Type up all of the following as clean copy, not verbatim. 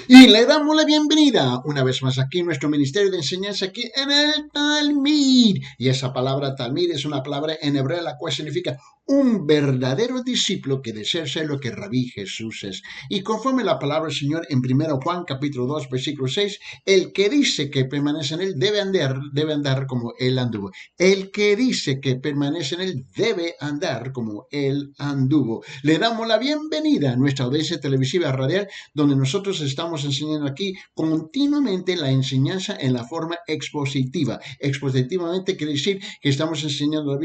Y le damos la bienvenida una vez más aquí en nuestro Ministerio de Enseñanza aquí en el Talmid. Y esa palabra Talmid es una palabra en hebreo la cual significa un verdadero discípulo que desea ser lo que Rabí Jesús es. Y conforme la palabra del Señor en 1 Juan capítulo 2 versículo 6, el que dice que permanece en él debe andar como él anduvo. El que dice que permanece en él debe andar como él anduvo. Le damos la bienvenida a nuestra audiencia televisiva radial, donde nosotros estamos enseñando aquí continuamente la enseñanza en la forma expositiva. Expositivamente quiere decir que estamos enseñando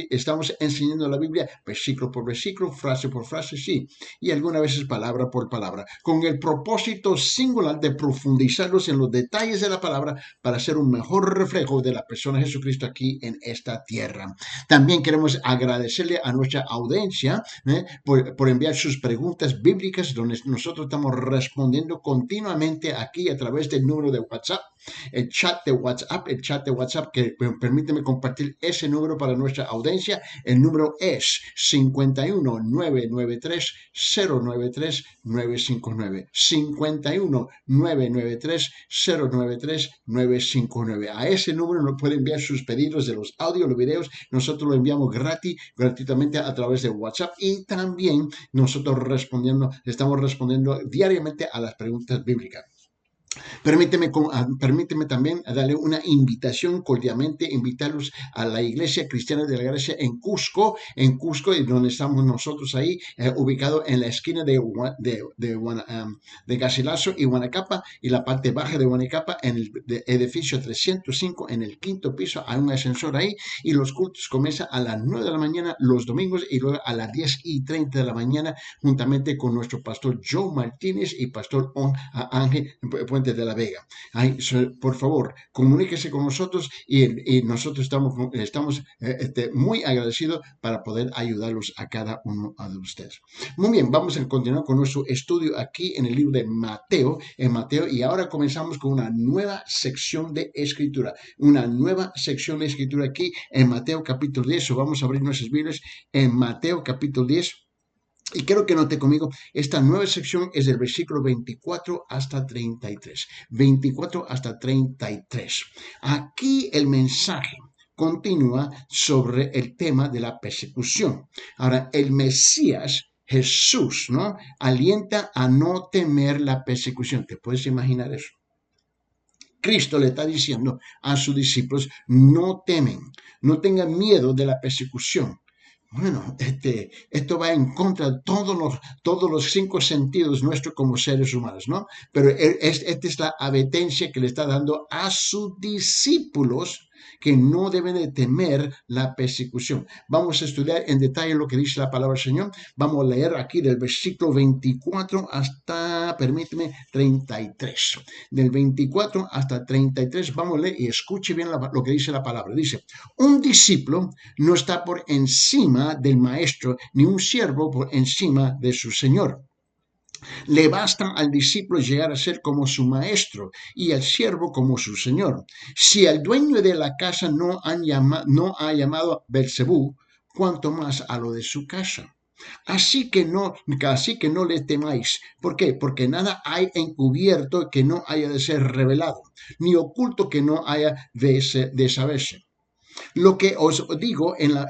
la Biblia versículo por versículo, frase por frase, sí, y algunas veces palabra por palabra, con el propósito singular de profundizarlos en los detalles de la palabra para ser un mejor reflejo de la persona de Jesucristo aquí en esta tierra. También queremos agradecerle a nuestra audiencia por enviar sus preguntas bíblicas, donde nosotros estamos respondiendo continuamente aquí a través del número de WhatsApp, el chat de WhatsApp, que permíteme compartir ese número para nuestra audiencia. El número es 51-993-093-959. 51-993-093-959. A ese número nos pueden enviar sus pedidos de los audios, los videos. Nosotros lo enviamos gratuitamente a través de WhatsApp, y también nosotros estamos respondiendo diariamente a las preguntas bíblicas. Permíteme también darle una invitación, cordialmente invitarlos a la Iglesia Cristiana de la Gracia en Cusco, donde estamos nosotros ahí, ubicado en la esquina de Garcilaso y Huanacapa, y la parte baja de Huanacapa, en el edificio 305, en el quinto piso. Hay un ascensor ahí, y los cultos comienzan a las 9 de la mañana los domingos, y luego a las 10:30 de la mañana, juntamente con nuestro pastor Joe Martínez y pastor Ángel Puente de la Vega. Por favor, comuníquese con nosotros, y nosotros estamos muy agradecidos para poder ayudarlos a cada uno de ustedes. Muy bien, vamos a continuar con nuestro estudio aquí en el libro de Mateo, y ahora comenzamos con una nueva sección de escritura, aquí en Mateo capítulo 10. Vamos a abrir nuestras Biblias en Mateo capítulo 10. Y quiero que note conmigo, esta nueva sección es del versículo 24 hasta 33. 24 hasta 33. Aquí el mensaje continúa sobre el tema de la persecución. Ahora, el Mesías, Jesús, ¿no?, alienta a no temer la persecución. ¿Te puedes imaginar eso? Cristo le está diciendo a sus discípulos: no tengan miedo de la persecución. Bueno, esto va en contra de todos los 5 sentidos nuestros como seres humanos, ¿no? Pero esta es la advertencia que le está dando a sus discípulos, que no deben de temer la persecución. Vamos a estudiar en detalle lo que dice la palabra del Señor. Vamos a leer aquí del versículo 24 hasta, 33. Del 24 hasta 33, vamos a leer y escuche bien lo que dice la palabra. Dice: un discípulo no está por encima del maestro, ni un siervo por encima de su señor. Le basta al discípulo llegar a ser como su maestro, y al siervo como su señor. Si el dueño de la casa no ha llamado a Belcebú, cuanto más a lo de su casa. Así que no le temáis. ¿Por qué? Porque nada hay encubierto que no haya de ser revelado, ni oculto que no haya de saberse. Lo que os digo en la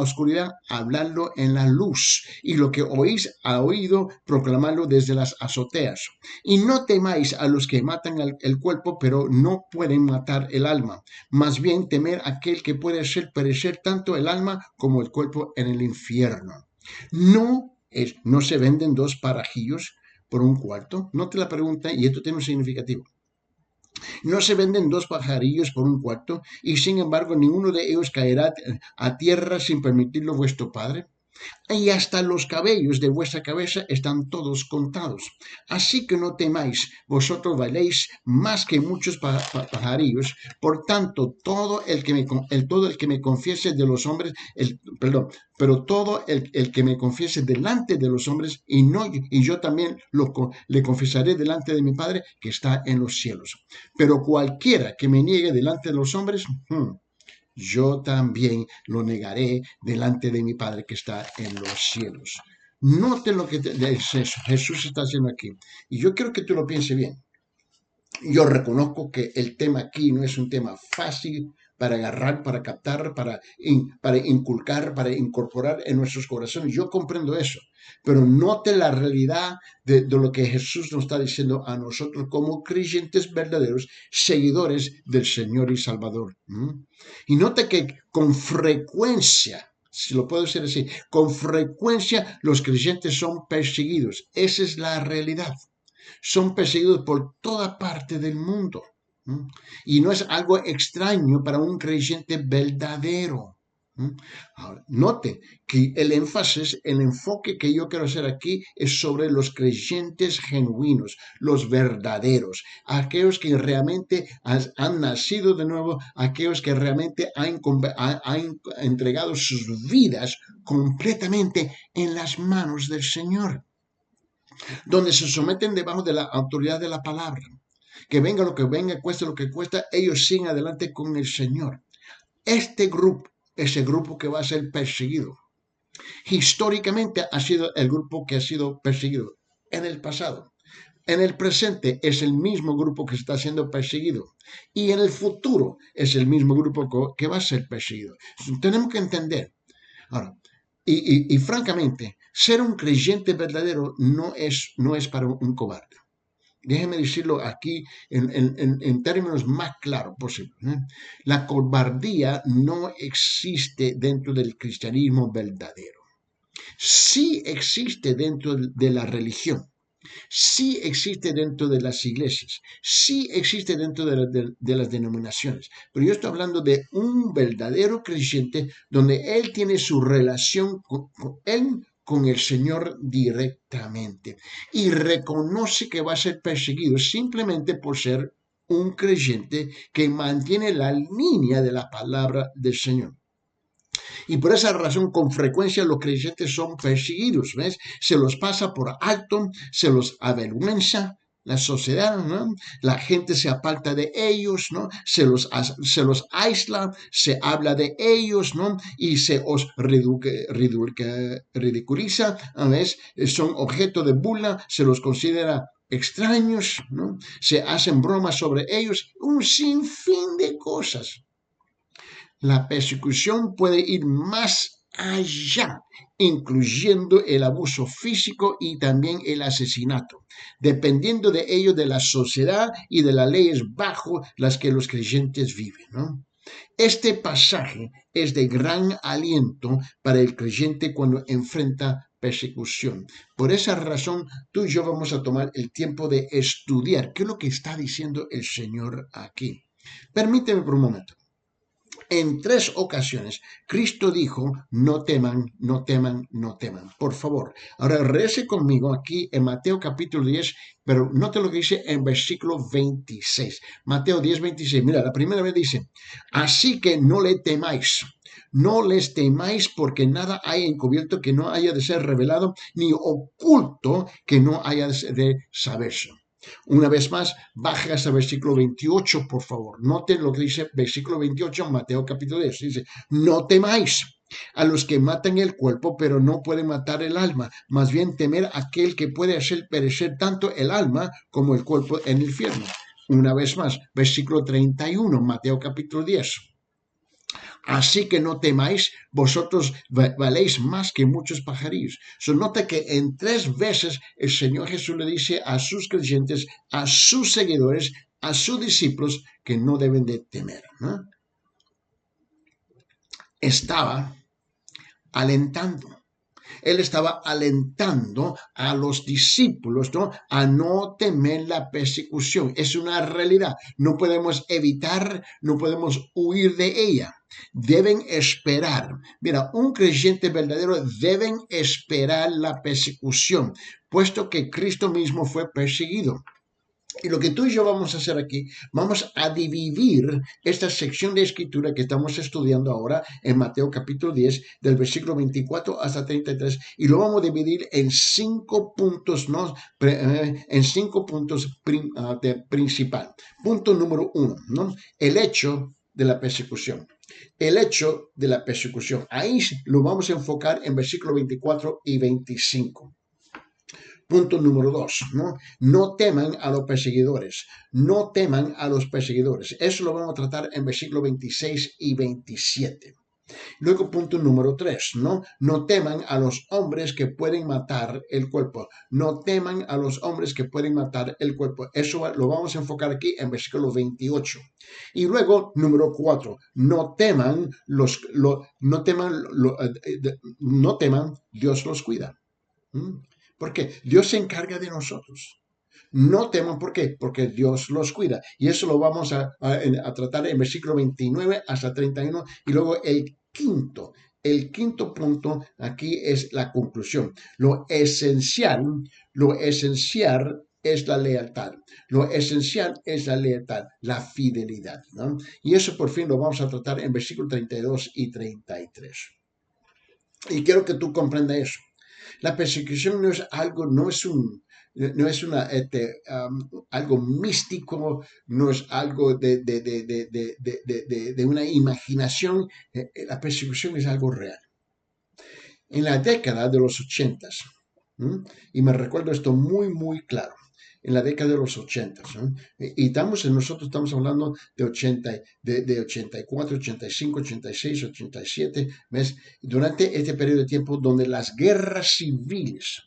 oscuridad, habladlo en la luz, y lo que oís al oído, proclamadlo desde las azoteas. Y no temáis a los que matan el cuerpo, pero no pueden matar el alma. Más bien temer a aquel que puede hacer perecer tanto el alma como el cuerpo en el infierno. No se venden 2 parajillos por un cuarto. Note la pregunta, y esto tiene un significativo. No se venden 2 pajarillos por un cuarto, y sin embargo ninguno de ellos caerá a tierra sin permitirlo vuestro Padre. Y hasta los cabellos de vuestra cabeza están todos contados. Así que no temáis, vosotros valéis más que muchos pajarillos. Por tanto, todo el que me confiese de los hombres, todo el que me confiese delante de los hombres, y yo también le confesaré delante de mi Padre que está en los cielos. Pero cualquiera que me niegue delante de los hombres, yo también lo negaré delante de mi Padre que está en los cielos. Note lo que es eso. Jesús está haciendo aquí. Y yo quiero que tú lo pienses bien. Yo reconozco que el tema aquí no es un tema fácil para agarrar, para captar, para inculcar, para incorporar en nuestros corazones. Yo comprendo eso, pero note la realidad de lo que Jesús nos está diciendo a nosotros como creyentes verdaderos, seguidores del Señor y Salvador. Y note que con frecuencia, si lo puedo decir así, con frecuencia los creyentes son perseguidos. Esa es la realidad. Son perseguidos por toda parte del mundo. Y no es algo extraño para un creyente verdadero. Ahora, note que el énfasis, el enfoque que yo quiero hacer aquí es sobre los creyentes genuinos, los verdaderos, aquellos que realmente han nacido de nuevo, aquellos que realmente han entregado sus vidas completamente en las manos del Señor, donde se someten debajo de la autoridad de la palabra. Que venga lo que venga, cueste lo que cuesta, ellos siguen adelante con el Señor. Este grupo es el grupo que va a ser perseguido. Históricamente ha sido el grupo que ha sido perseguido en el pasado. En el presente es el mismo grupo que está siendo perseguido. Y en el futuro es el mismo grupo que va a ser perseguido. Tenemos que entender. Ahora, y francamente, ser un creyente verdadero no es para un cobarde. Déjeme decirlo aquí en términos más claros posibles. La cobardía no existe dentro del cristianismo verdadero. Sí existe dentro de la religión. Sí existe dentro de las iglesias, sí existe dentro de las denominaciones, pero yo estoy hablando de un verdadero creyente donde él tiene su relación con el Señor directamente y reconoce que va a ser perseguido simplemente por ser un creyente que mantiene la línea de la palabra del Señor. Y por esa razón, con frecuencia los creyentes son perseguidos, ¿ves? Se los pasa por alto, se los avergüenza la sociedad, ¿no? La gente se aparta de ellos, ¿no? Se los aísla, se habla de ellos, ¿no? Y se os ridiculiza, ¿ves? Son objeto de burla, se los considera extraños, ¿no? Se hacen bromas sobre ellos, un sinfín de cosas. La persecución puede ir más allá, incluyendo el abuso físico y también el asesinato, dependiendo de ello de la sociedad y de las leyes bajo las que los creyentes viven, ¿no? Este pasaje es de gran aliento para el creyente cuando enfrenta persecución. Por esa razón, tú y yo vamos a tomar el tiempo de estudiar qué es lo que está diciendo el Señor aquí. Permíteme por un momento. En 3 ocasiones, Cristo dijo, no teman, no teman, no teman. Por favor, ahora regrese conmigo aquí en Mateo capítulo 10, pero note lo que dice en versículo 26. Mateo 10, 26. Mira, la primera vez dice, así que no le temáis. No les temáis porque nada hay encubierto que no haya de ser revelado, ni oculto que no haya de saberse. Una vez más, baja hasta el versículo 28, por favor. Noten lo que dice versículo 28, Mateo capítulo 10. Dice, no temáis a los que matan el cuerpo, pero no pueden matar el alma. Más bien temer a aquel que puede hacer perecer tanto el alma como el cuerpo en el infierno. Una vez más, versículo 31, Mateo capítulo 10. Así que no temáis, vosotros valéis más que muchos pajarillos. So, nota que en 3 veces el Señor Jesús le dice a sus creyentes, a sus seguidores, a sus discípulos, que no deben de temer, ¿no? Estaba alentando. Él estaba alentando a los discípulos, ¿no?, a no temer la persecución. Es una realidad. No podemos evitar, no podemos huir de ella. Deben esperar. Mira, un creyente verdadero deben esperar la persecución, puesto que Cristo mismo fue perseguido. Y lo que tú y yo vamos a hacer aquí, vamos a dividir esta sección de escritura que estamos estudiando ahora en Mateo capítulo 10, del versículo 24 hasta 33, y lo vamos a dividir en 5 puntos, ¿no? En 5 puntos principal. Punto número 1, ¿no? El hecho de la persecución. el hecho de la persecución. Ahí lo vamos a enfocar en versículos 24 y 25. Punto número 2, ¿no? No teman a los perseguidores, no teman a los perseguidores. Eso lo vamos a tratar en versículos 26 y 27. Luego, punto número 3, ¿no? No teman a los hombres que pueden matar el cuerpo. No teman a los hombres que pueden matar el cuerpo. Eso lo vamos a enfocar aquí en versículo 28. Y luego, número 4, no teman, no teman, Dios los cuida. ¿Mm? ¿Por qué? Dios se encarga de nosotros. No teman, ¿por qué? Porque Dios los cuida. Y eso lo vamos a tratar en versículo 29 hasta 31. Y luego el quinto punto aquí es la conclusión. Lo esencial es la lealtad. Lo esencial es la lealtad, la fidelidad, ¿no? Y eso por fin lo vamos a tratar en versículos 32 y 33. Y quiero que tú comprendas eso. La persecución no es algo, no es algo místico, no es algo de una imaginación. La persecución es algo real. En la década de los 80, y me recuerdo esto muy, muy claro, en la década de los 80, ¿no? Y nosotros estamos hablando de 84, 85, 86, 87, ¿ves? Durante este periodo de tiempo donde las guerras civiles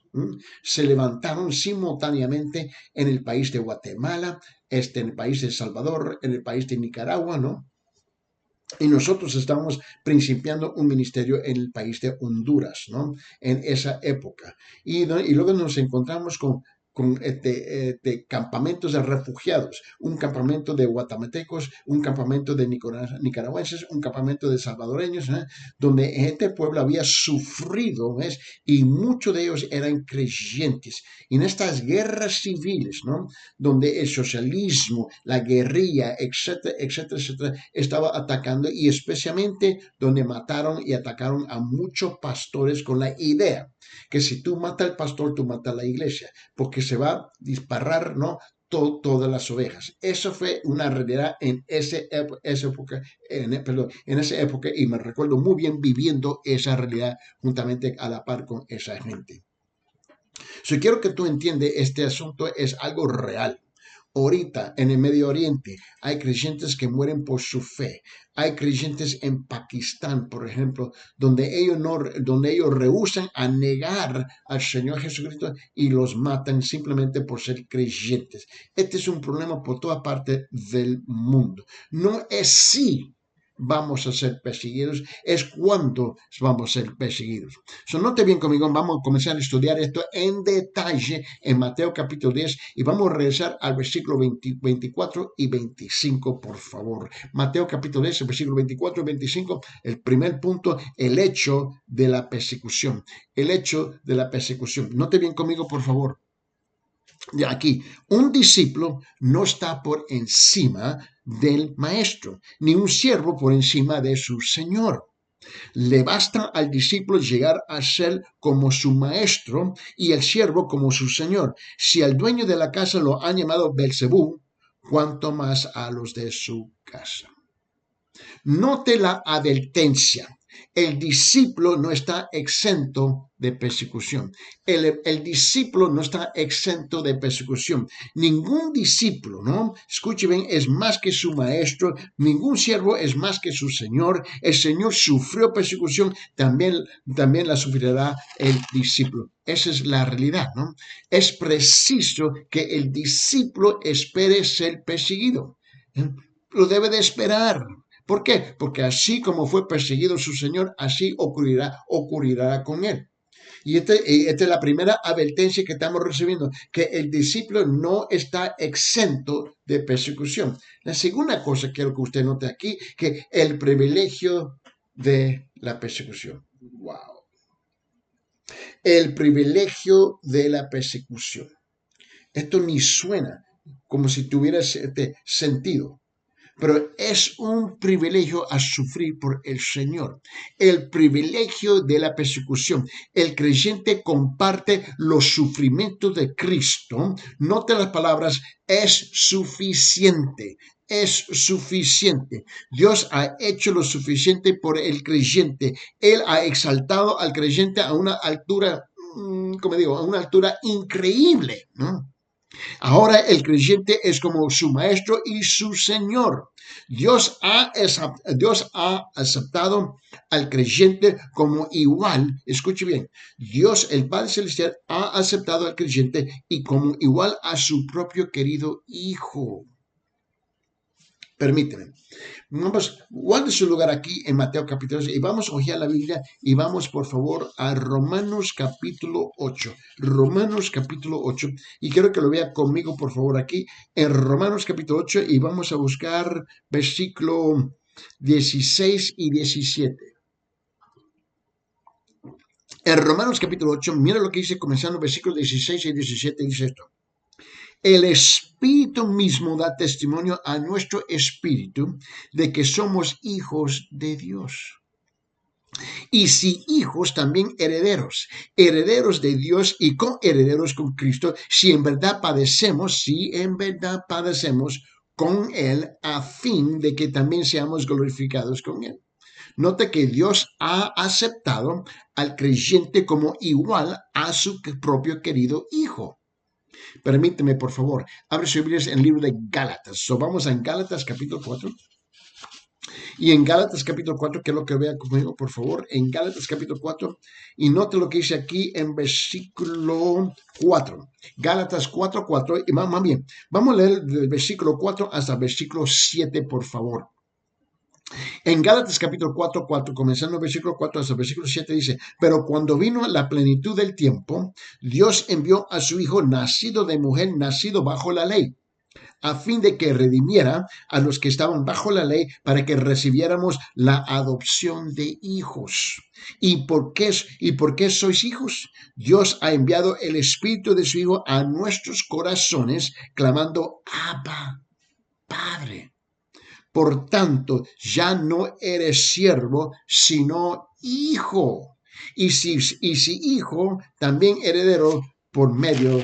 se levantaron simultáneamente en el país de Guatemala, en el país de El Salvador, en el país de Nicaragua, ¿no? Y nosotros estábamos principiando un ministerio en el país de Honduras, ¿no? En esa época. Y luego nos encontramos con campamentos de refugiados, un campamento de guatemaltecos, un campamento de nicaragüenses, un campamento de salvadoreños, ¿eh? Donde este pueblo había sufrido, ¿ves? Y muchos de ellos eran creyentes. Y en estas guerras civiles, ¿no? Donde el socialismo, la guerrilla, etcétera, etcétera, etcétera, estaba atacando, y especialmente donde mataron y atacaron a muchos pastores con la idea que si tú matas al pastor, tú matas a la iglesia, porque se va a disparar, ¿no? Todas las ovejas. Eso fue una realidad en esa época, en esa época, y me recuerdo muy bien viviendo esa realidad juntamente a la par con esa gente. Quiero que tú entiendas, este asunto es algo real. Ahorita en el Medio Oriente hay creyentes que mueren por su fe. Hay creyentes en Pakistán, por ejemplo, donde ellos rehúsan a negar al Señor Jesucristo y los matan simplemente por ser creyentes. Este es un problema por toda parte del mundo. No es si vamos a ser perseguidos, es cuando vamos a ser perseguidos. Note bien conmigo, vamos a comenzar a estudiar esto en detalle en Mateo capítulo 10 y vamos a regresar al versículo 24 y 25, por favor. Mateo capítulo 10, versículo 24 y 25, el primer punto, el hecho de la persecución. El hecho de la persecución. Note bien conmigo, por favor. De aquí, un discípulo no está por encima del maestro, ni un siervo por encima de su señor. Le basta al discípulo llegar a ser como su maestro y el siervo como su señor. Si al dueño de la casa lo han llamado Belcebú, cuanto más a los de su casa. Note la advertencia. El discípulo no está exento de persecución. El discípulo no está exento de persecución. Ningún discípulo, ¿no? Escuche bien, es más que su maestro. Ningún siervo es más que su señor. El Señor sufrió persecución, también la sufrirá el discípulo. Esa es la realidad, ¿no? Es preciso que el discípulo espere ser perseguido. Lo debe de esperar. ¿Por qué? Porque así como fue perseguido su Señor, así ocurrirá con él. Y esta es la primera advertencia que estamos recibiendo, que el discípulo no está exento de persecución. La segunda cosa que quiero que usted note aquí, que el privilegio de la persecución. ¡Wow! El privilegio de la persecución. Esto ni suena como si tuviera sentido. Pero es un privilegio a sufrir por el Señor. El privilegio de la persecución. El creyente comparte los sufrimientos de Cristo. Note las palabras, es suficiente. es suficiente. Dios ha hecho lo suficiente por el creyente. Él ha exaltado al creyente a una altura, como digo, a una altura increíble, ¿no? Ahora el creyente es como su maestro y su señor. Dios ha aceptado al creyente como igual. Escuche bien. Dios, el Padre Celestial, ha aceptado al creyente y como igual a su propio querido Hijo. Permíteme. Vamos, guarde su lugar aquí en Mateo capítulo 8 y vamos a hojear la Biblia y vamos por favor a Romanos capítulo 8. Romanos capítulo 8 y quiero que lo vea conmigo por favor aquí en Romanos capítulo 8 y vamos a buscar versículo 16 y 17. En Romanos capítulo 8, mira lo que dice comenzando versículos 16 y 17, dice esto. El Espíritu mismo da testimonio a nuestro espíritu de que somos hijos de Dios. Y si hijos, también herederos, herederos de Dios y coherederos con Cristo, si en verdad padecemos con Él, a fin de que también seamos glorificados con Él. Note que Dios ha aceptado al creyente como igual a su propio querido Hijo. Permíteme, por favor, abre su Biblia en el libro de Gálatas. Vamos a Gálatas capítulo 4. Y en Gálatas capítulo 4, que es lo que vea conmigo, por favor, en Gálatas capítulo 4, y note lo que dice aquí en versículo 4. Gálatas 4, 4, y más bien, vamos a leer del versículo 4 hasta el versículo 7, por favor. En Gálatas capítulo 4, 4, comenzando el versículo 4 hasta el versículo 7, dice, pero cuando vino la plenitud del tiempo, Dios envió a su Hijo, nacido de mujer, nacido bajo la ley, a fin de que redimiera a los que estaban bajo la ley, para que recibiéramos la adopción de hijos. ¿Y por qué sois hijos? Dios ha enviado el Espíritu de su Hijo a nuestros corazones, clamando, Abba, Padre. Por tanto, ya no eres siervo, sino hijo. Y si hijo, también heredero por medio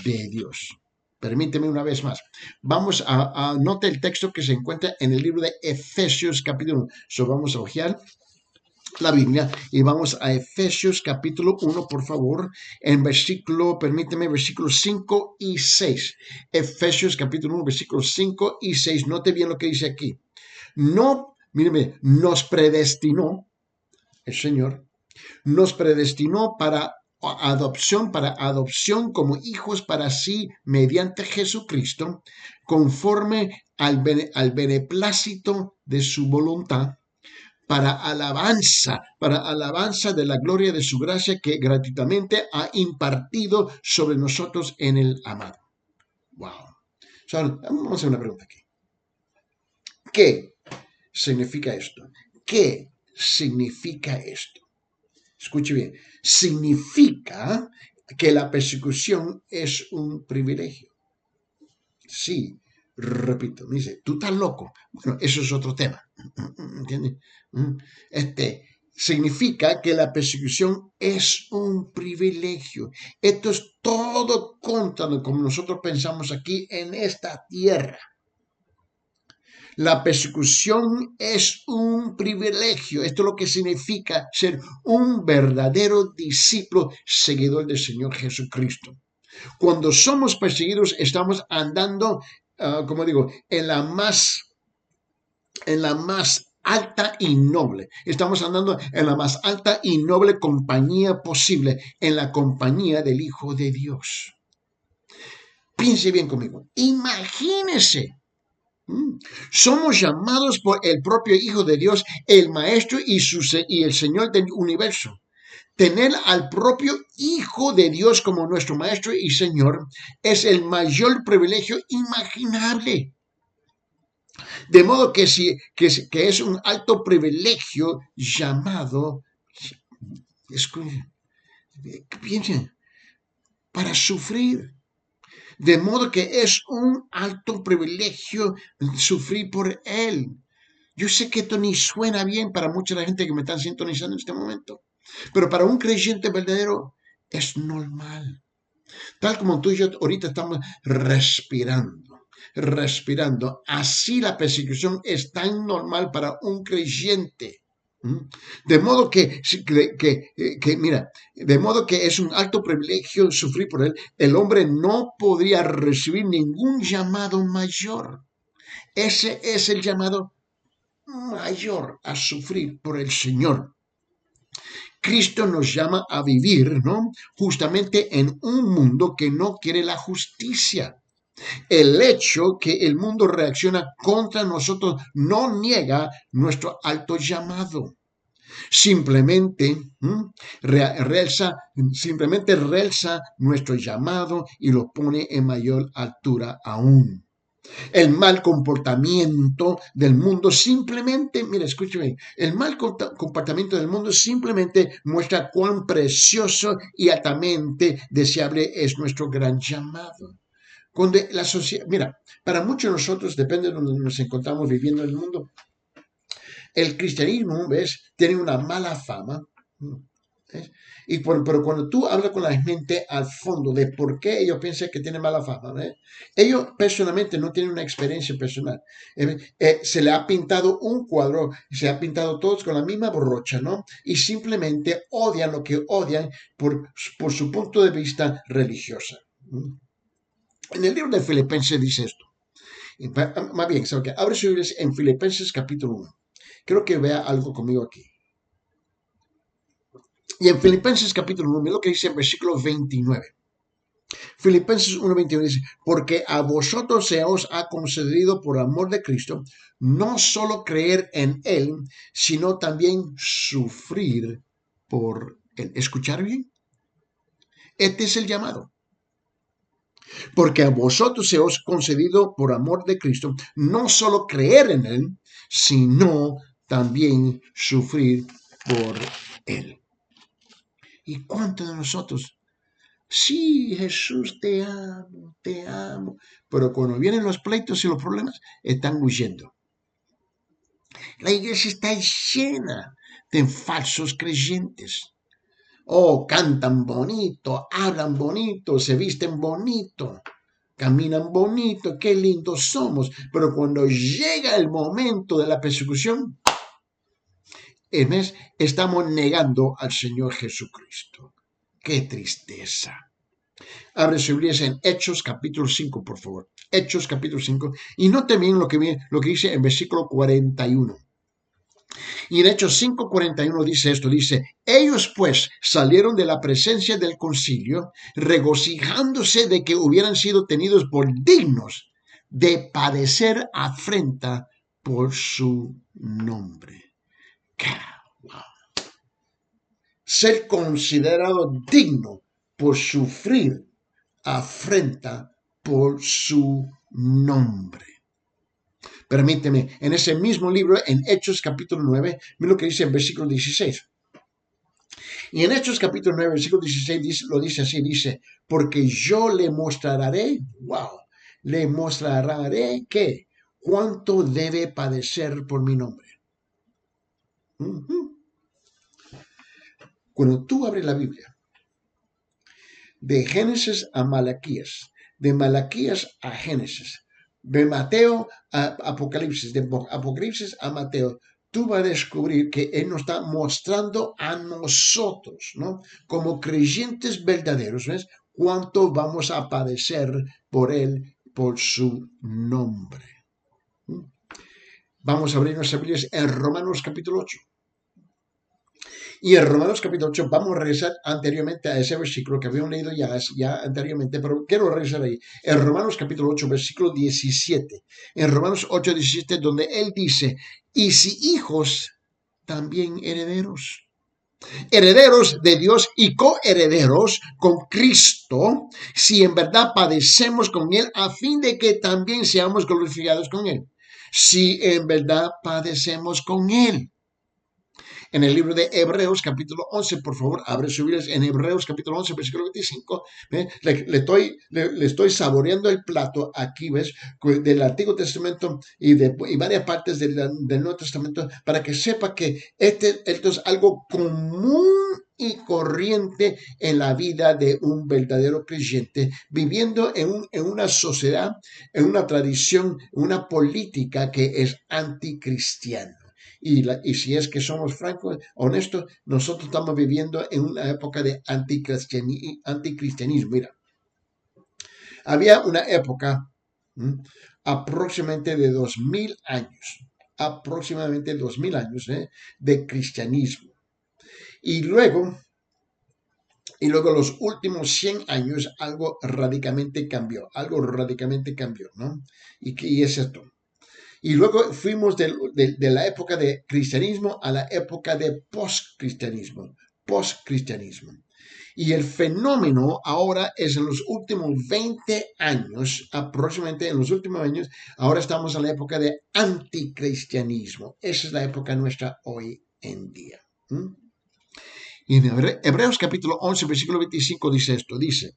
de Dios. Permíteme una vez más. Vamos a notar el texto que se encuentra en el libro de Efesios capítulo 1. Vamos a hojear la Biblia y vamos a Efesios capítulo 1, por favor, en versículos 5 y 6. Efesios capítulo 1, versículos 5 y 6. Note bien lo que dice aquí. Míreme, nos predestinó el Señor, nos predestinó para adopción como hijos para sí mediante Jesucristo, conforme al beneplácito de su voluntad, para alabanza de la gloria de su gracia que gratuitamente ha impartido sobre nosotros en el amado. Wow. Vamos a hacer una pregunta aquí. ¿Qué significa esto? ¿Qué significa esto? Escuche bien. Significa que la persecución es un privilegio. Sí, repito, me dice, tú estás loco. Bueno, eso es otro tema. ¿Entiendes? Significa que la persecución es un privilegio. Esto es todo contra lo como nosotros pensamos aquí en esta tierra. La persecución es un privilegio. Esto es lo que significa ser un verdadero discípulo seguidor del Señor Jesucristo. Cuando somos perseguidos, estamos andando, como digo, en la más alta y noble. Estamos andando en la más alta y noble compañía posible, en la compañía del Hijo de Dios. Piense bien conmigo. Imagínese. Somos llamados por el propio Hijo de Dios, el Maestro y el Señor del universo. Tener al propio Hijo de Dios como nuestro Maestro y Señor es el mayor privilegio imaginable. De modo que es un alto privilegio llamado, piensen, para sufrir. De modo que es un alto privilegio sufrir por Él. Yo sé que esto ni suena bien para mucha de la gente que me está sintonizando en este momento, pero para un creyente verdadero es normal. Tal como tú y yo ahorita estamos respirando. respirando. Así la persecución es tan normal para un creyente. De modo mira, de modo que es un alto privilegio sufrir por él. El hombre no podría recibir ningún llamado mayor. Ese es el llamado mayor a sufrir por el Señor. Cristo nos llama a vivir, ¿no? Justamente en un mundo que no quiere la justicia. El hecho que el mundo reacciona contra nosotros no niega nuestro alto llamado. Simplemente realza nuestro llamado y lo pone en mayor altura aún. El mal comportamiento del mundo simplemente, mira, escúchame, el mal comportamiento del mundo simplemente muestra cuán precioso y altamente deseable es nuestro gran llamado. Cuando la sociedad, mira, para muchos de nosotros, depende de donde nos encontramos viviendo en el mundo, el cristianismo, ¿ves?, tiene una mala fama. ¿Ves? Pero cuando tú hablas con la gente al fondo de por qué ellos piensan que tiene mala fama, ¿ves?, ellos personalmente no tienen una experiencia personal. Se le ha pintado un cuadro, se ha pintado todos con la misma borrocha, ¿no? Y simplemente odian lo que odian por su punto de vista religioso. En el libro de Filipenses dice esto. Más bien, ¿sabes qué? Abre su Biblia en Filipenses capítulo 1. Creo que vea algo conmigo aquí. Y en Filipenses capítulo 1, mira lo que dice en versículo 29. Filipenses 1:21 dice, porque a vosotros se os ha concedido por amor de Cristo, no solo creer en Él, sino también sufrir por Él. ¿Escuchar bien? Este es el llamado. Porque a vosotros se os ha concedido por amor de Cristo, no solo creer en Él, sino también sufrir por Él. ¿Y cuántos de nosotros? Sí, Jesús, te amo, te amo. Pero cuando vienen los pleitos y los problemas, están huyendo. La iglesia está llena de falsos creyentes. Oh, cantan bonito, hablan bonito, se visten bonito, caminan bonito, qué lindos somos. Pero cuando llega el momento de la persecución, estamos negando al Señor Jesucristo. ¡Qué tristeza! Abre su Biblia en Hechos capítulo 5, por favor. Hechos capítulo 5. Y note bien lo que dice en versículo 41. Y en Hechos 5:41 dice esto, dice, ellos pues salieron de la presencia del concilio, regocijándose de que hubieran sido tenidos por dignos de padecer afrenta por su nombre. Wow. Ser considerado digno por sufrir afrenta por su nombre. Permíteme, en ese mismo libro, en Hechos capítulo 9, mira lo que dice en versículo 16. Y en Hechos capítulo 9, versículo 16, lo dice así, dice, porque yo le mostraré, le mostraré que cuánto debe padecer por mi nombre. Cuando tú abres la Biblia, de Génesis a Malaquías, de Malaquías a Génesis, de Mateo a Apocalipsis, de Apocalipsis a Mateo, tú vas a descubrir que Él nos está mostrando a nosotros, ¿no?, como creyentes verdaderos, ¿ves?, cuánto vamos a padecer por Él, por su nombre. Vamos a abrir nuestras Biblias en Romanos capítulo 8. Y en Romanos capítulo 8 vamos a regresar anteriormente a ese versículo que habíamos leído ya anteriormente, pero quiero regresar ahí. En Romanos capítulo 8, versículo 17. En Romanos 8, 17, donde él dice, y si hijos, también herederos. Herederos de Dios y coherederos con Cristo, si en verdad padecemos con Él, a fin de que también seamos glorificados con Él. Si en verdad padecemos con Él. En el libro de Hebreos capítulo 11, por favor, abre su Biblia en Hebreos capítulo 11, versículo 25. Le estoy saboreando el plato aquí, ¿ves?, del Antiguo Testamento y varias partes del Nuevo Testamento, para que sepa que esto es algo común y corriente en la vida de un verdadero creyente, viviendo en una sociedad, en una tradición, una política que es anticristiana. Y si es que somos francos, honestos, nosotros estamos viviendo en una época de anticristianismo. Mira, había una época ¿m? aproximadamente de 2000 años, aproximadamente 2000 años de cristianismo. Y luego, y luego los últimos 100 años algo radicalmente cambió, ¿no? Y es esto. Y luego fuimos de la época de cristianismo a la época de postcristianismo, postcristianismo. Y el fenómeno ahora es en los últimos 20 años, aproximadamente en los últimos años, ahora estamos en la época de anticristianismo. Esa es la época nuestra hoy en día. ¿Mm? Y en Hebreos capítulo 11, versículo 25 dice esto, dice,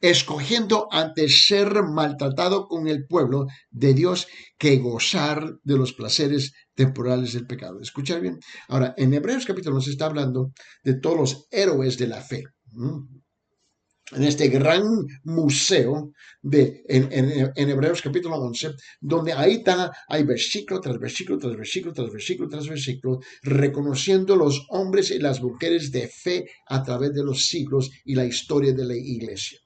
escogiendo antes ser maltratado con el pueblo de Dios que gozar de los placeres temporales del pecado. ¿Escuchar bien? Ahora, en Hebreos capítulo 11 está hablando de todos los héroes de la fe. En este gran museo en Hebreos capítulo 11, donde ahí está, hay versículo tras versículo, tras versículo, tras versículo, tras versículo, reconociendo los hombres y las mujeres de fe a través de los siglos y la historia de la iglesia.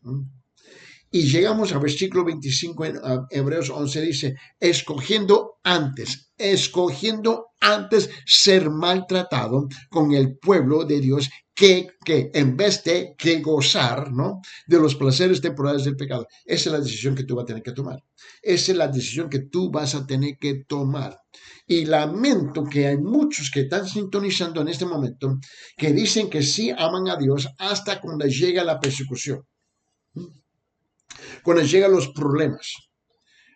Y llegamos al versículo 25 en Hebreos 11, dice, escogiendo antes ser maltratado con el pueblo de Dios que en vez de que gozar, ¿no? De los placeres temporales del pecado. Esa es la decisión que tú vas a tener que tomar. Esa es la decisión que tú vas a tener que tomar. Y lamento que hay muchos que están sintonizando en este momento que dicen que sí aman a Dios hasta cuando llega la persecución. Cuando llegan los problemas,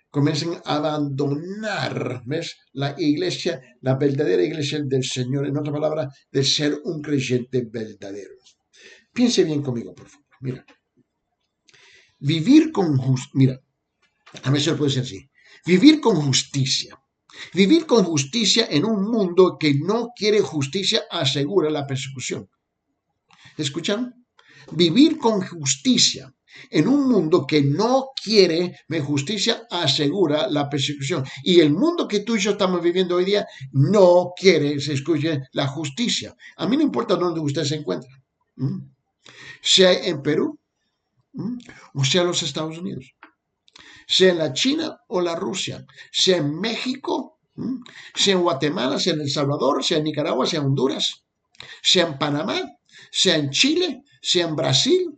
comienzan a abandonar, ¿ves? La iglesia, la verdadera iglesia del Señor, en otra palabra, de ser un creyente verdadero. Piense bien conmigo, por favor. Mira, vivir con justicia, mira, a veces lo puede ser así, vivir con justicia. Vivir con justicia en un mundo que no quiere justicia asegura la persecución. ¿Escuchan? Vivir con justicia en un mundo que no quiere justicia asegura la persecución. Y el mundo que tú y yo estamos viviendo hoy día no quiere, se escuche, la justicia. A mí no importa dónde usted se encuentra. Sea en Perú o sea en los Estados Unidos. Sea en la China o la Rusia. Sea en México, sea en Guatemala, sea en El Salvador, sea en Nicaragua, sea en Honduras, sea en Panamá, sea en Chile, sea en Brasil,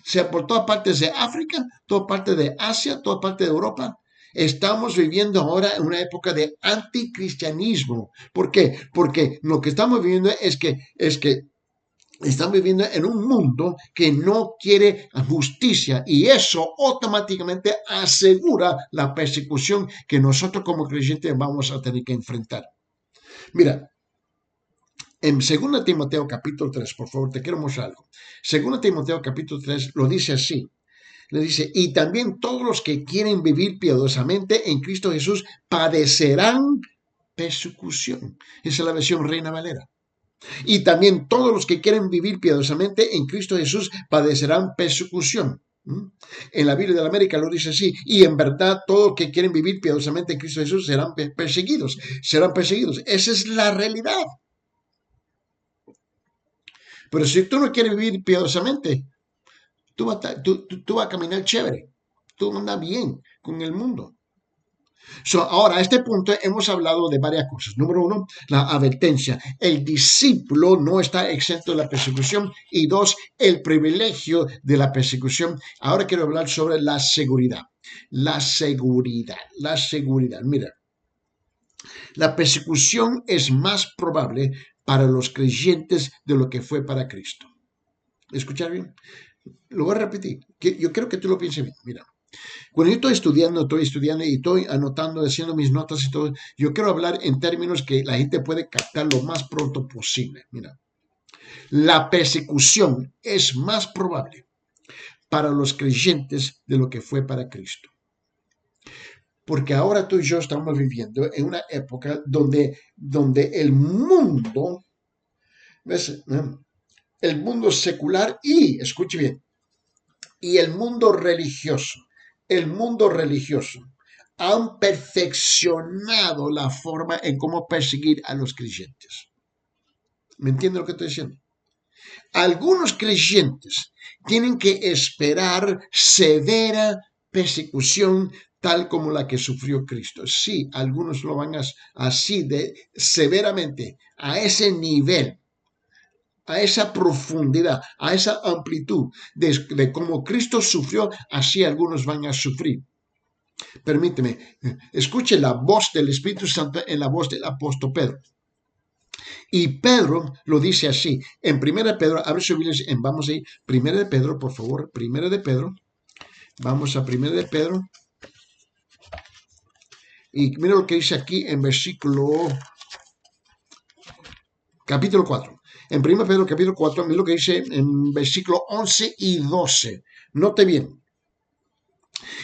sea por todas partes de África, todas partes de Asia, todas partes de Europa. Estamos viviendo ahora en una época de anticristianismo. ¿Por qué? Porque lo que estamos viviendo es que estamos viviendo en un mundo que no quiere justicia y eso automáticamente asegura la persecución que nosotros como creyentes vamos a tener que enfrentar. Mira, en 2 Timoteo capítulo 3, por favor, te quiero mostrar algo. 2 Timoteo capítulo 3 lo dice así. Le dice, y también todos los que quieren vivir piadosamente en Cristo Jesús padecerán persecución. Esa es la versión Reina Valera. Y también todos los que quieren vivir piadosamente en Cristo Jesús padecerán persecución. En la Biblia de la América lo dice así, y en verdad todos los que quieren vivir piadosamente en Cristo Jesús serán perseguidos, Esa es la realidad. Pero si tú no quieres vivir piadosamente, tú vas a caminar chévere, tú andas bien con el mundo. Ahora, a este punto hemos hablado de varias cosas. Número uno, la advertencia. El discípulo no está exento de la persecución. Y dos, el privilegio de la persecución. Ahora quiero hablar sobre la seguridad. La seguridad. Mira, la persecución es más probable para los creyentes de lo que fue para Cristo. ¿Escuchar bien? Lo voy a repetir. Yo quiero que tú lo pienses bien. Mira. Cuando yo estoy estudiando y estoy anotando, haciendo mis notas y todo, yo quiero hablar en términos que la gente puede captar lo más pronto posible. Mira, la persecución es más probable para los creyentes de lo que fue para Cristo. Porque ahora tú y yo estamos viviendo en una época donde el mundo ¿Ves? El mundo secular y, escuche bien, y el mundo religioso han perfeccionado la forma en cómo perseguir a los creyentes. ¿Me entiende lo que estoy diciendo? Algunos creyentes tienen que esperar severa persecución tal como la que sufrió Cristo. Sí, algunos lo van así de severamente, a ese nivel, a esa profundidad, a esa amplitud de cómo Cristo sufrió, así algunos van a sufrir. Permíteme, escuche la voz del Espíritu Santo en la voz del apóstol Pedro. Y Pedro lo dice así, en 1 Pedro, abre su Biblia, vamos a ir, 1 Pedro, por favor, 1 Pedro, vamos a 1 Pedro, y mira lo que dice aquí en capítulo 4. En 1 Pedro, capítulo 4, mira lo que dice en versículo 11 y 12. Note bien.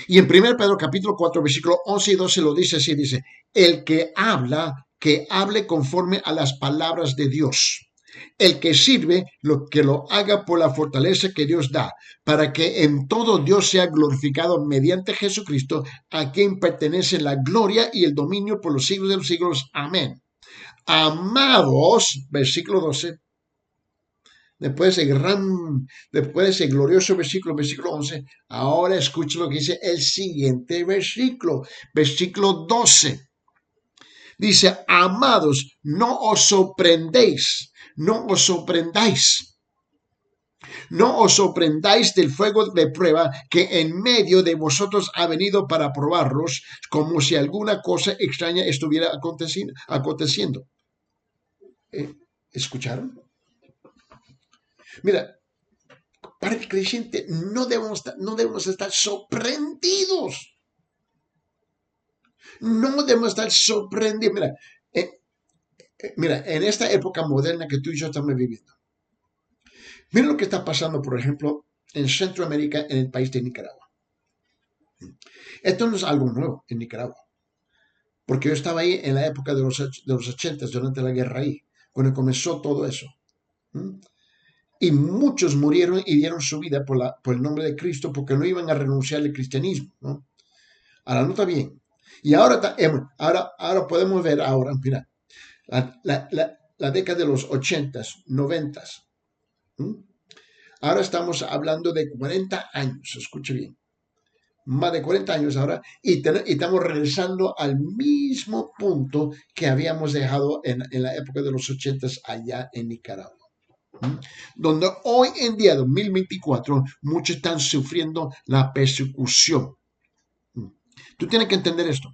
Y en 1 Pedro, capítulo 4, versículo 11 y 12 lo dice así, dice, el que hable conforme a las palabras de Dios. El que sirve, que lo haga por la fortaleza que Dios da, para que en todo Dios sea glorificado mediante Jesucristo, a quien pertenece la gloria y el dominio por los siglos de los siglos. Amén. Amados, versículo 12, después de ese glorioso versículo 11, ahora escucha lo que dice el siguiente versículo 12. Dice, amados, no os sorprendáis del fuego de prueba que en medio de vosotros ha venido para probarlos, como si alguna cosa extraña estuviera aconteciendo. ¿Escucharon? Mira, para el creyente no debemos estar sorprendidos. No debemos estar sorprendidos. Mira, en esta época moderna que tú y yo estamos viviendo, mira lo que está pasando, por ejemplo, en Centroamérica, en el país de Nicaragua. Esto no es algo nuevo en Nicaragua, porque yo estaba ahí en la época de los 80, durante la guerra ahí, cuando comenzó todo eso. Y muchos murieron y dieron su vida por el nombre de Cristo, porque no iban a renunciar al cristianismo, ¿no? Ahora, nota bien. Y ahora podemos ver, mira, la década de los 80s, 90s. Ahora estamos hablando de 40 años, escuche bien. Más de 40 años ahora, y estamos regresando al mismo punto que habíamos dejado en la época de los 80s allá en Nicaragua. Donde hoy en día, 2024, muchos están sufriendo la persecución. Tú tienes que entender esto.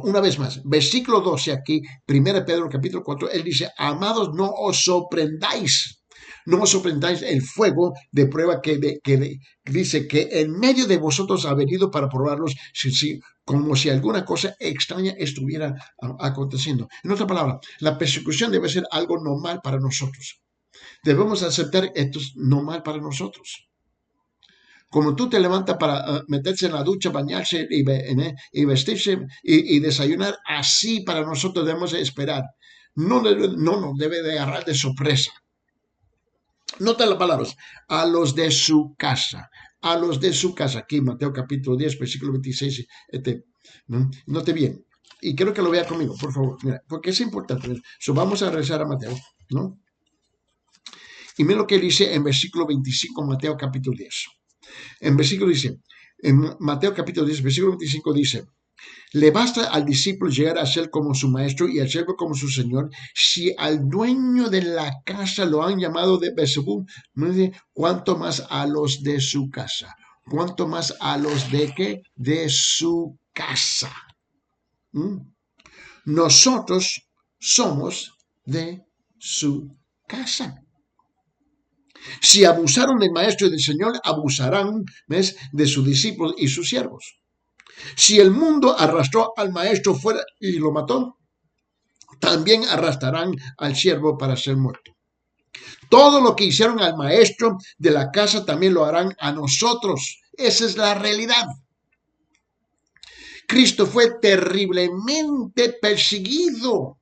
Una vez más, versículo 12 aquí, 1 Pedro capítulo 4, él dice, amados, no os sorprendáis el fuego de prueba que dice que en medio de vosotros ha venido para probarlos, como si alguna cosa extraña estuviera aconteciendo. En otra palabra, la persecución debe ser algo normal para nosotros. Debemos aceptar esto es normal para nosotros. Como tú te levantas para meterse en la ducha, bañarse y vestirse y desayunar, así para nosotros debemos esperar. No nos debe de agarrar de sorpresa. Nota las palabras, a los de su casa. Aquí Mateo capítulo 10, versículo 26. Note bien. Y quiero que lo vea conmigo, por favor. Mira, porque es importante. Vamos a regresar a Mateo, ¿no? Y mira lo que dice en versículo 25, Mateo capítulo 10. En versículo dice, en Mateo capítulo 10, versículo 25 dice, le basta al discípulo llegar a ser como su maestro y al siervo como su señor, si al dueño de la casa lo han llamado de Beelzebub, ¿cuánto más a los de su casa? ¿Cuánto más a los de qué? De su casa. Nosotros somos de su casa. Si abusaron del maestro y del Señor, abusarán, ¿ves?, de sus discípulos y sus siervos. Si el mundo arrastró al maestro fuera y lo mató, también arrastrarán al siervo para ser muerto. Todo lo que hicieron al maestro de la casa también lo harán a nosotros. Esa es la realidad. Cristo fue terriblemente perseguido.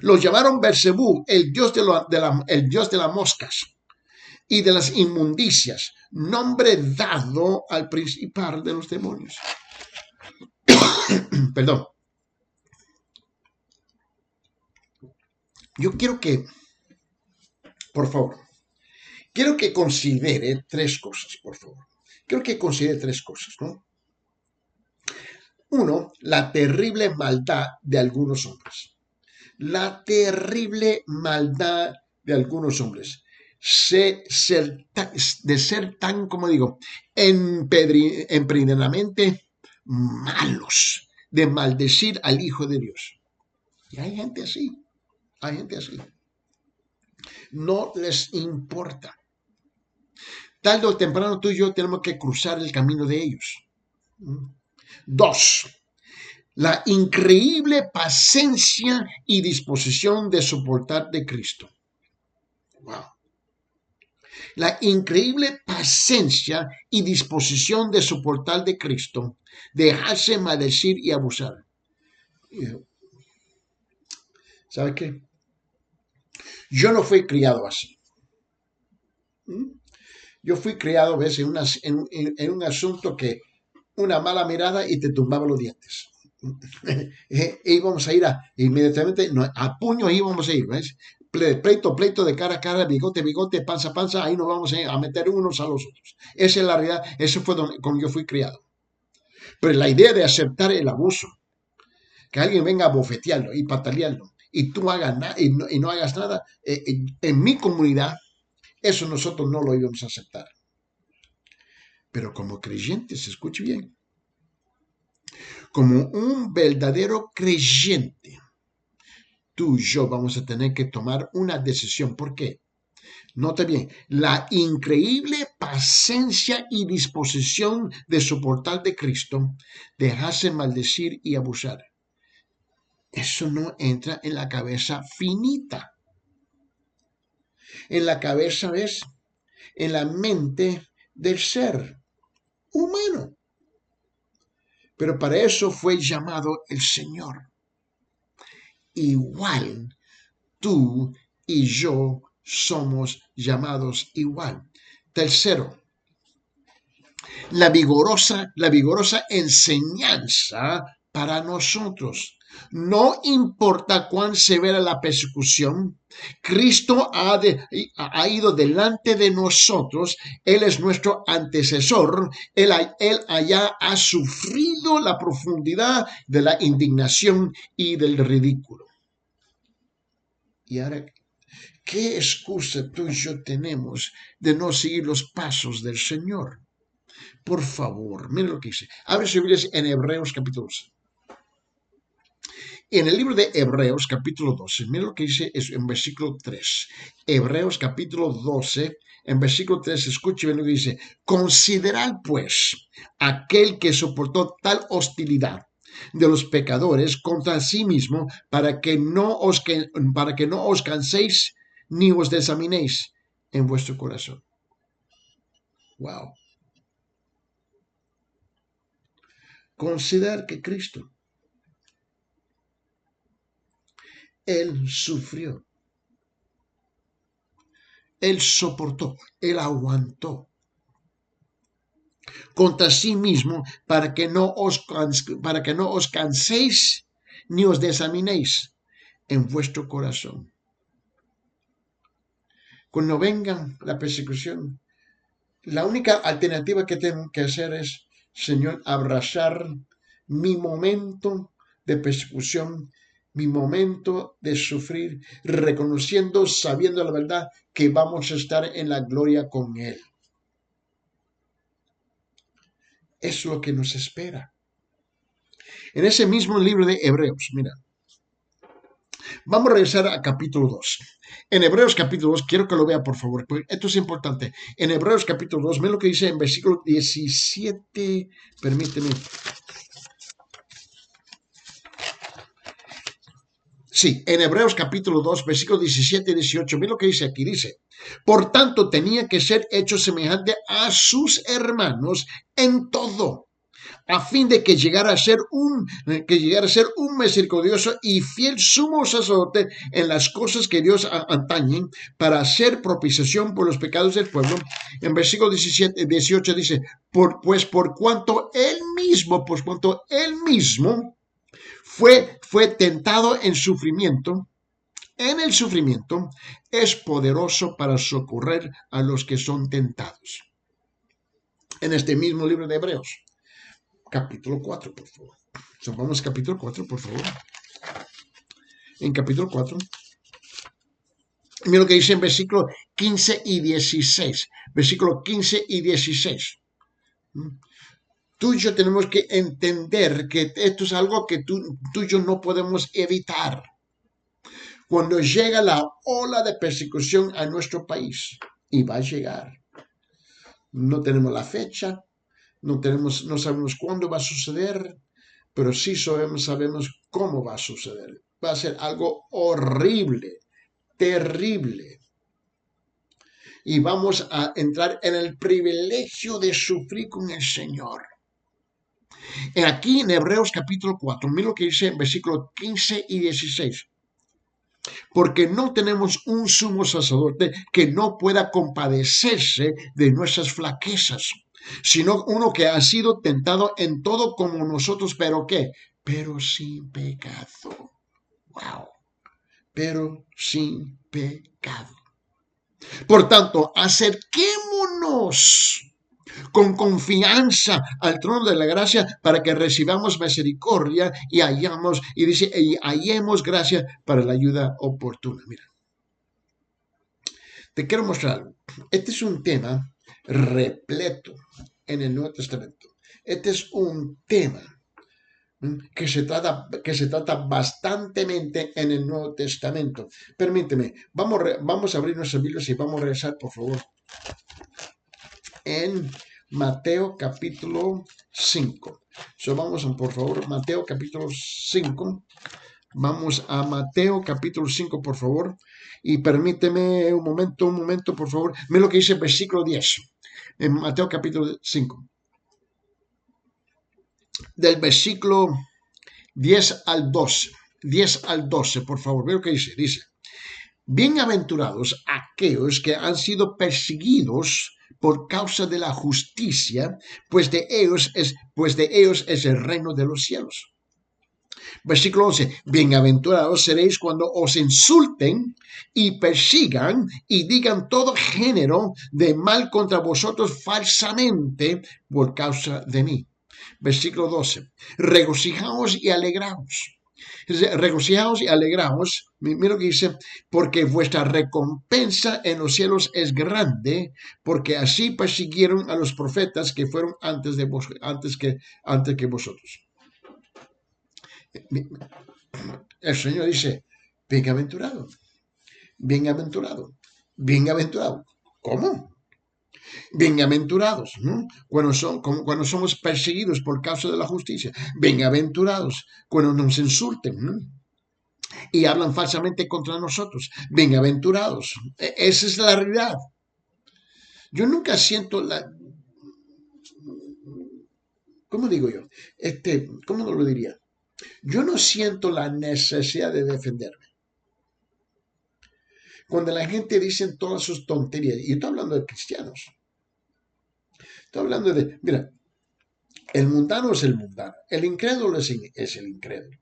Los llamaron Beelzebú, el dios el dios de las moscas y de las inmundicias, nombre dado al principal de los demonios. Perdón. Yo quiero que, por favor, quiero que considere tres cosas, por favor. Quiero que considere tres cosas, ¿no? Uno, la terrible maldad de algunos hombres. La terrible maldad de algunos hombres. De ser tan, como digo, emprendidamente malos, de maldecir al Hijo de Dios. Y hay gente así, hay gente así. No les importa. Tarde o temprano tú y yo tenemos que cruzar el camino de ellos. Dos, la increíble paciencia y disposición de soportar de Cristo. Wow. La increíble paciencia y disposición de soportar de Cristo, dejarse maldecir y abusar. ¿Sabe qué? Yo no fui criado así. Yo fui criado a veces en un asunto que una mala mirada y te tumbaba los dientes. Íbamos a ir inmediatamente, a puños íbamos a ir, ¿ves? Pleito de cara a cara, bigote, panza a panza, ahí nos vamos a meter unos a los otros. Esa es la realidad, eso fue como yo fui criado. Pero la idea de aceptar el abuso, que alguien venga a bofetearlo y patalearlo, y tú hagas nada y no hagas nada, en mi comunidad, eso nosotros no lo íbamos a aceptar. Pero como creyentes, escuche bien, como un verdadero creyente, tú y yo vamos a tener que tomar una decisión. ¿Por qué? Nota bien, la increíble paciencia y disposición de soportar de Cristo, dejarse maldecir y abusar. Eso no entra en la cabeza finita. En la cabeza, ¿ves? En la mente del ser humano. Pero para eso fue llamado el Señor. Igual, tú y yo somos llamados igual. Tercero, la vigorosa enseñanza para nosotros. No importa cuán severa la persecución, Cristo ha ido delante de nosotros. Él es nuestro antecesor. Él allá ha sufrido la profundidad de la indignación y del ridículo. Y ahora, ¿qué excusa tú y yo tenemos de no seguir los pasos del Señor? Por favor, miren lo que dice. Abre su Biblia en Hebreos capítulo 12. En el libro de Hebreos capítulo 12, miren lo que dice en versículo 3. Hebreos capítulo 12, en versículo 3, escuche bien lo que dice. Considerad pues aquel que soportó tal hostilidad de los pecadores contra sí mismo para que no os canséis ni os desaminéis en vuestro corazón. Wow. Considerar que Cristo, Él sufrió, Él soportó, Él aguantó contra sí mismo para que no os canséis ni os desaminéis en vuestro corazón. Cuando venga la persecución, la única alternativa que tengo que hacer es, Señor, abrazar mi momento de persecución, mi momento de sufrir, reconociendo, sabiendo la verdad, que vamos a estar en la gloria con Él. Es lo que nos espera. En ese mismo libro de Hebreos, mira, vamos a regresar a capítulo 2. En Hebreos capítulo 2, quiero que lo vea por favor, porque esto es importante. En Hebreos capítulo 2, ven lo que dice en versículo 17, permíteme. Sí, en Hebreos capítulo 2, versículos 17 y 18, ven lo que dice aquí, dice, por tanto tenía que ser hecho semejante a sus hermanos en todo, a fin de que llegara a ser un misericordioso y fiel sumo sacerdote en las cosas que Dios atañen, para hacer propiciación por los pecados del pueblo. En versículo 18 dice, por cuanto él mismo fue tentado en el sufrimiento, es poderoso para socorrer a los que son tentados. En este mismo libro de Hebreos, capítulo 4, por favor. Vamos a capítulo 4, por favor. En capítulo 4, mira lo que dice en versículo 15 y 16. Versículo 15 y 16. Tú y yo tenemos que entender que esto es algo que tú y yo no podemos evitar. Cuando llega la ola de persecución a nuestro país, y va a llegar, no tenemos la fecha, no sabemos cuándo va a suceder, pero sí sabemos cómo va a suceder. Va a ser algo horrible, terrible. Y vamos a entrar en el privilegio de sufrir con el Señor. Aquí en Hebreos capítulo 4, mira lo que dice en versículos 15 y 16. Porque no tenemos un sumo sacerdote que no pueda compadecerse de nuestras flaquezas, sino uno que ha sido tentado en todo como nosotros, ¿pero qué? Pero sin pecado. Wow. Pero sin pecado. Por tanto, acerquémonos con confianza al trono de la gracia para que recibamos misericordia y hallemos gracia para la ayuda oportuna. Mira, te quiero mostrar algo. Este es un tema repleto en el Nuevo Testamento. Este es un tema que se trata bastantemente en el Nuevo Testamento. Permíteme, vamos a abrir nuestras Biblias y vamos a regresar, por favor, en Mateo capítulo 5. Vamos, por favor, Mateo capítulo 5. Vamos a Mateo capítulo 5, por favor. Y permíteme un momento, por favor. Mira lo que dice el versículo 10. En Mateo capítulo 5. Del versículo 10 al 12. 10 al 12, por favor. Mira lo que dice. Dice, bienaventurados aquellos que han sido perseguidos por causa de la justicia, pues de ellos es el reino de los cielos. Versículo 11, bienaventurados seréis cuando os insulten y persigan y digan todo género de mal contra vosotros falsamente por causa de mí. Versículo 12, regocijaos y alegraos. Regocijaos y alegraos, mira lo que dice, porque vuestra recompensa en los cielos es grande, porque así persiguieron a los profetas que fueron antes que vosotros. El Señor dice, bienaventurado, bienaventurado, bienaventurado. ¿Cómo? Bienaventurados, ¿no? Cuando somos perseguidos por causa de la justicia. Bienaventurados cuando nos insulten, ¿no? Y hablan falsamente contra nosotros. Bienaventurados. Esa es la realidad. Yo nunca siento ¿cómo digo yo? ¿Cómo lo diría? Yo no siento la necesidad de defenderme. Cuando la gente dice todas sus tonterías, y estoy hablando de cristianos, estoy hablando mira, el mundano es el mundano, el incrédulo es el incrédulo,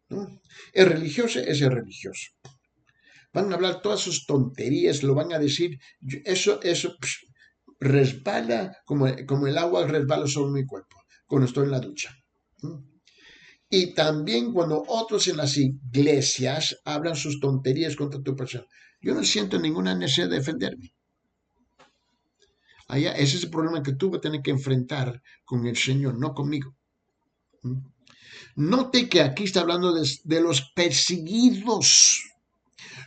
¿no? El religioso es el religioso. Van a hablar todas sus tonterías, lo van a decir, eso resbala como el agua resbala sobre mi cuerpo cuando estoy en la ducha. Y también cuando otros en las iglesias hablan sus tonterías contra tu persona. Yo no siento ninguna necesidad de defenderme. Allá, ese es el problema que tú vas a tener que enfrentar con el Señor, no conmigo. Note que aquí está hablando de los perseguidos.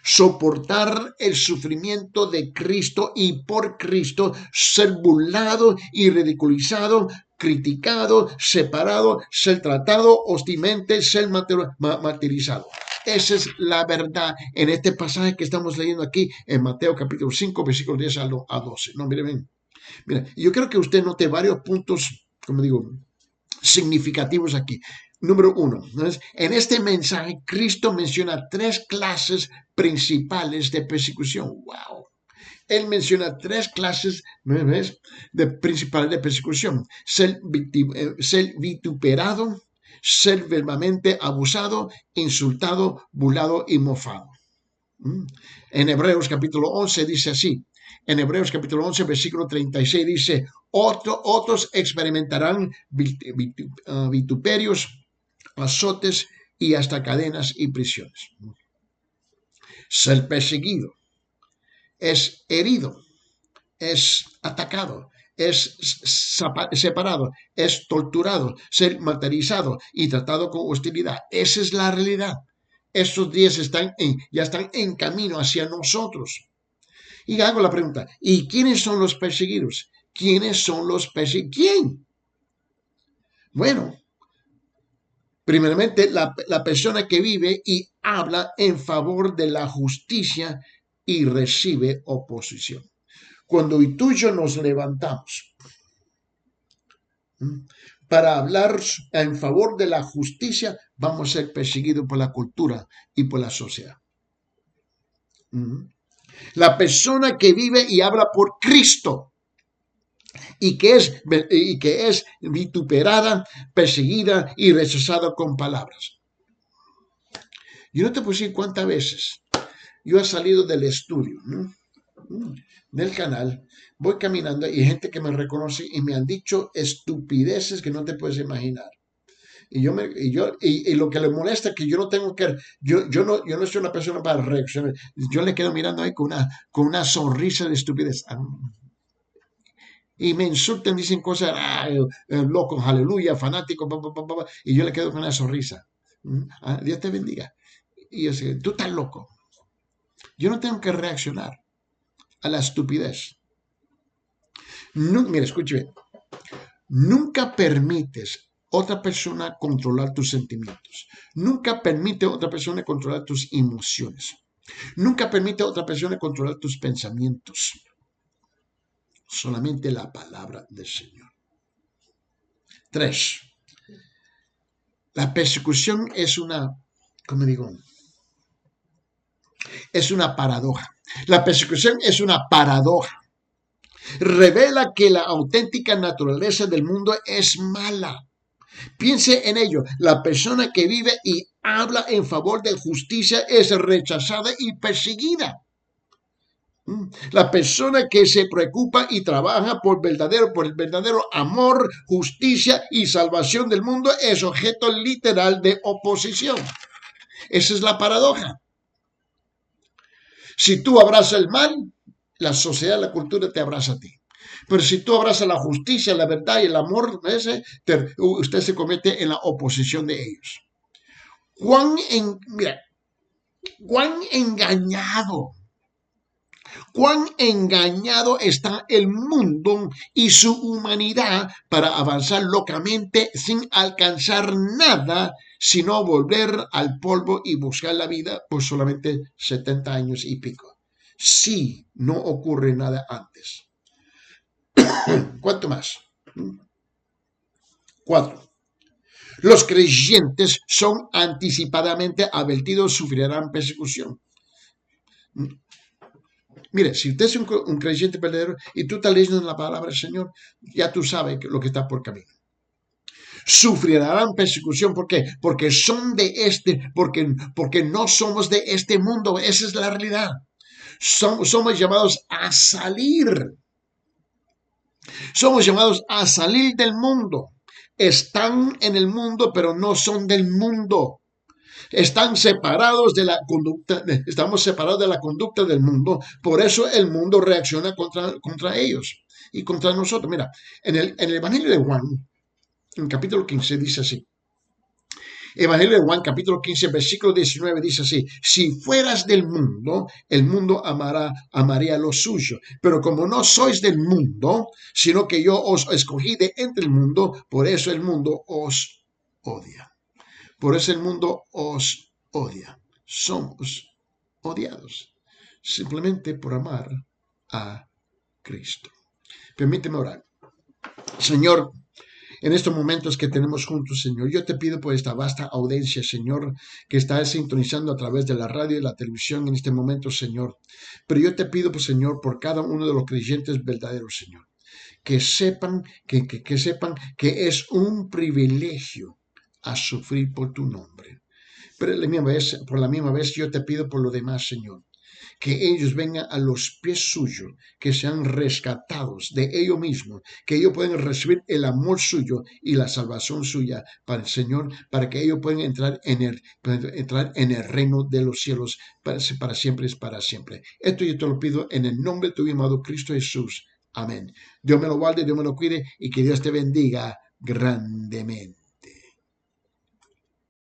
Soportar el sufrimiento de Cristo y por Cristo ser burlado y ridiculizado, criticado, separado, ser tratado hostilmente, ser martirizado. Esa es la verdad en este pasaje que estamos leyendo aquí en Mateo capítulo 5, versículos 10 a 12. No, miren, mira, yo creo que usted note varios puntos, como digo, significativos aquí. Número uno, en este mensaje Cristo menciona tres clases principales de persecución. ¡Wow! Él menciona tres clases, ¿no ves?, de principales de persecución. Ser vituperado, ser verbalmente abusado, insultado, burlado y mofado. En Hebreos capítulo 11 dice así. En Hebreos capítulo 11, versículo 36 dice, otros experimentarán vituperios, azotes y hasta cadenas y prisiones. Ser perseguido es herido, es atacado, es separado, es torturado, ser martirizado y tratado con hostilidad. Esa es la realidad. Estos días ya están en camino hacia nosotros. Y hago la pregunta, ¿y quiénes son los perseguidos? ¿Quiénes son los perseguidos? ¿Quién? Bueno, primeramente la persona que vive y habla en favor de la justicia y recibe oposición. Cuando tú y yo nos levantamos para hablar en favor de la justicia, vamos a ser perseguidos por la cultura y por la sociedad. La persona que vive y habla por Cristo y que es vituperada, perseguida y rechazada con palabras. Yo no te puedo decir cuántas veces yo he salido del estudio, ¿no?, del canal, voy caminando y hay gente que me reconoce y me han dicho estupideces que no te puedes imaginar. Y lo que le molesta es que yo no tengo que, yo no soy una persona para reaccionar. Yo le quedo mirando ahí con una sonrisa de estupidez. Y me insultan, dicen cosas, loco, aleluya, fanático, y yo le quedo con una sonrisa. Dios te bendiga. Y yo sé, tú estás loco. Yo no tengo que reaccionar a la estupidez. No, mira, escúcheme. Nunca permites otra persona controlar tus sentimientos. Nunca permite a otra persona controlar tus emociones. Nunca permite a otra persona controlar tus pensamientos. Solamente la palabra del Señor. 3. La persecución es una, ¿cómo digo? Es una paradoja. La persecución es una paradoja. Revela que la auténtica naturaleza del mundo es mala. Piense en ello. La persona que vive y habla en favor de justicia es rechazada y perseguida. La persona que se preocupa y trabaja por el verdadero amor, justicia y salvación del mundo es objeto literal de oposición. Esa es la paradoja. Si tú abrazas el mal, la sociedad, la cultura te abraza a ti. Pero si tú abrazas la justicia, la verdad y el amor, usted se convierte en la oposición de ellos. Cuán engañado está el mundo y su humanidad para avanzar locamente sin alcanzar nada, sino volver al polvo y buscar la vida por solamente 70 años y pico. Si no ocurre nada antes. ¿Cuánto más? 4. Los creyentes son anticipadamente advertidos, sufrirán persecución. Mire, si usted es un creyente verdadero y tú estás leyendo la palabra del Señor, ya tú sabes lo que está por camino. Sufrirán persecución, ¿por qué? Porque son de porque no somos de este mundo, esa es la realidad. Somos llamados a salir. Somos llamados a salir del mundo. Están en el mundo, pero no son del mundo. Están separados de la conducta, estamos separados de la conducta del mundo, por eso el mundo reacciona contra ellos y contra nosotros. Mira, en el Evangelio de Juan, en capítulo 15, dice así. Evangelio de Juan, capítulo 15, versículo 19, dice así: si fueras del mundo, el mundo amaría lo suyo. Pero como no sois del mundo, sino que yo os escogí de entre el mundo, por eso el mundo os odia. Por eso el mundo os odia. Somos odiados simplemente por amar a Cristo. Permíteme orar. Señor, en estos momentos que tenemos juntos, Señor. Yo te pido por esta vasta audiencia, Señor, que está sintonizando a través de la radio y la televisión en este momento, Señor. Pero yo te pido, pues, Señor, por cada uno de los creyentes verdaderos, Señor, que sepan que sepan que es un privilegio a sufrir por tu nombre. Pero por la misma vez, yo te pido por lo demás, Señor, que ellos vengan a los pies suyos, que sean rescatados de ellos mismos, que ellos puedan recibir el amor suyo y la salvación suya para el Señor, para que ellos puedan entrar en el reino de los cielos para siempre es para siempre. Esto yo te lo pido en el nombre de tu amado Cristo Jesús. Amén. Dios me lo guarde, Dios me lo cuide y que Dios te bendiga grandemente.